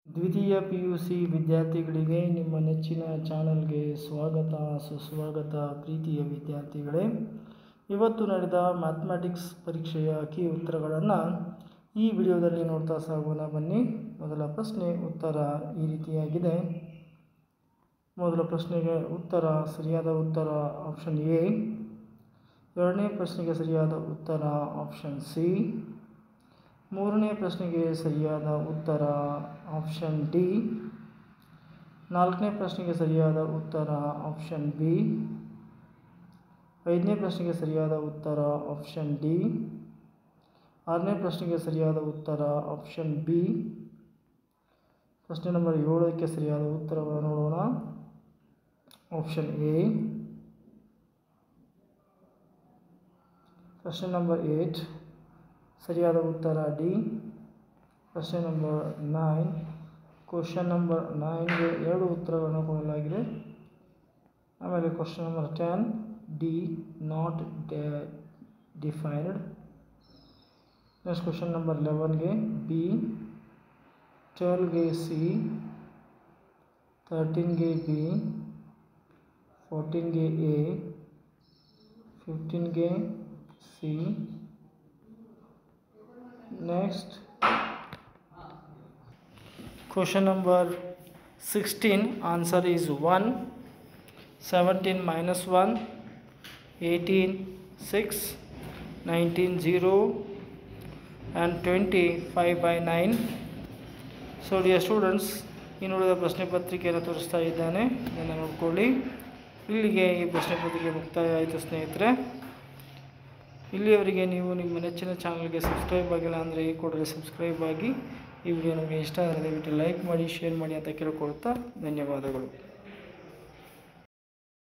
ದ್ವಿತೀಯ PUC ವಿದ್ಯಾರ್ಥಿಗಳಿಗೆ ನಿಮ್ಮ ನೆಚ್ಚಿನ ಚಾನಲ್ಗೆ ಸ್ವಾಗತ ಸುಸ್ವಾಗತ. ಪ್ರೀತಿಯ ವಿದ್ಯಾರ್ಥಿಗಳೇ, ಇವತ್ತು ನಡೆದ ಮ್ಯಾಥಮೆಟಿಕ್ಸ್ ಪರೀಕ್ಷೆಯ ಕೀ ಉತ್ತರಗಳನ್ನು ಈ ವಿಡಿಯೋದಲ್ಲಿ ನೋಡ್ತಾ ಸಾಗೋಣ ಬನ್ನಿ. ಮೊದಲ ಪ್ರಶ್ನೆ ಉತ್ತರ ಈ ರೀತಿಯಾಗಿದೆ. ಮೊದಲ ಪ್ರಶ್ನೆಗೆ ಉತ್ತರ ಸರಿಯಾದ ಉತ್ತರ ಆಪ್ಷನ್ ಎ. ಎರಡನೇ ಪ್ರಶ್ನೆಗೆ ಸರಿಯಾದ ಉತ್ತರ ಆಪ್ಷನ್ ಸಿ. ಮೂರನೇ ಪ್ರಶ್ನೆಗೆ ಸರಿಯಾದ ಉತ್ತರ ಆಪ್ಷನ್ ಡಿ. ನಾಲ್ಕನೇ ಪ್ರಶ್ನೆಗೆ ಸರಿಯಾದ ಉತ್ತರ ಆಪ್ಷನ್ ಬಿ. ಐದನೇ ಪ್ರಶ್ನೆಗೆ ಸರಿಯಾದ ಉತ್ತರ ಆಪ್ಷನ್ ಡಿ. ಆರನೇ ಪ್ರಶ್ನೆಗೆ ಸರಿಯಾದ ಉತ್ತರ ಆಪ್ಷನ್ ಬಿ. ಪ್ರಶ್ನೆ ನಂಬರ್ 7ಕ್ಕೆ ಸರಿಯಾದ ಉತ್ತರವನ್ನು ನೋಡೋಣ. Option A. ಪ್ರಶ್ನೆ ನಂಬರ್ 8 ಸರಿಯಾದ ಉತ್ತರ ಡಿ. ಪ್ರಶ್ನೆ ನಂಬರ್ 9 ಕ್ವಶನ್ ನಂಬರ್ 9ಗೆ 2 ಉತ್ತರಗಳನ್ನು ಕೊಡಲಾಗಿದೆ. ಆಮೇಲೆ question number 10 D not defined. Next question number 11ಗೆ ಬಿ. 12ಗೆ ಸಿ. 13ಗೆ ಬಿ. 14ಗೆ ಎ. 15ಗೆ C. Next question number 16 answer is 1. 17 minus 1, 18 6, 19 0 and 20 5 by 9. So dear students, ಈ ನೋಡಿದ ಪ್ರಶ್ನೆ ಪತ್ರಿಕೆಯನ್ನು ತೋರಿಸ್ತಾ ಇದ್ದಾನೆ, ಇದನ್ನು ನೋಡ್ಕೊಳ್ಳಿ. ಇಲ್ಲಿಗೆ ಈ ಪ್ರಶ್ನೆ ಪತ್ರಿಕೆ ಮುಕ್ತಾಯ ಆಯಿತು ಸ್ನೇಹಿತರೆ. ಇಲ್ಲಿಯವರೆಗೆ ನೀವು ನಿಮ್ಮ ನೆಚ್ಚಿನ ಚಾನಲ್ಗೆ ಸಬ್ಸ್ಕ್ರೈಬ್ ಆಗಿಲ್ಲ ಅಂದರೆ ಈ ಕೂಡಲೇ ಸಬ್ಸ್ಕ್ರೈಬ್ ಆಗಿ. ಈ ವಿಡಿಯೋ ನಿಮಗೆ ಇಷ್ಟ ಆದರೆ ದಯವಿಟ್ಟು ಲೈಕ್ ಮಾಡಿ, ಶೇರ್ ಮಾಡಿ ಅಂತ ಕೇಳಿಕೊಳ್ತಾ ಧನ್ಯವಾದಗಳು.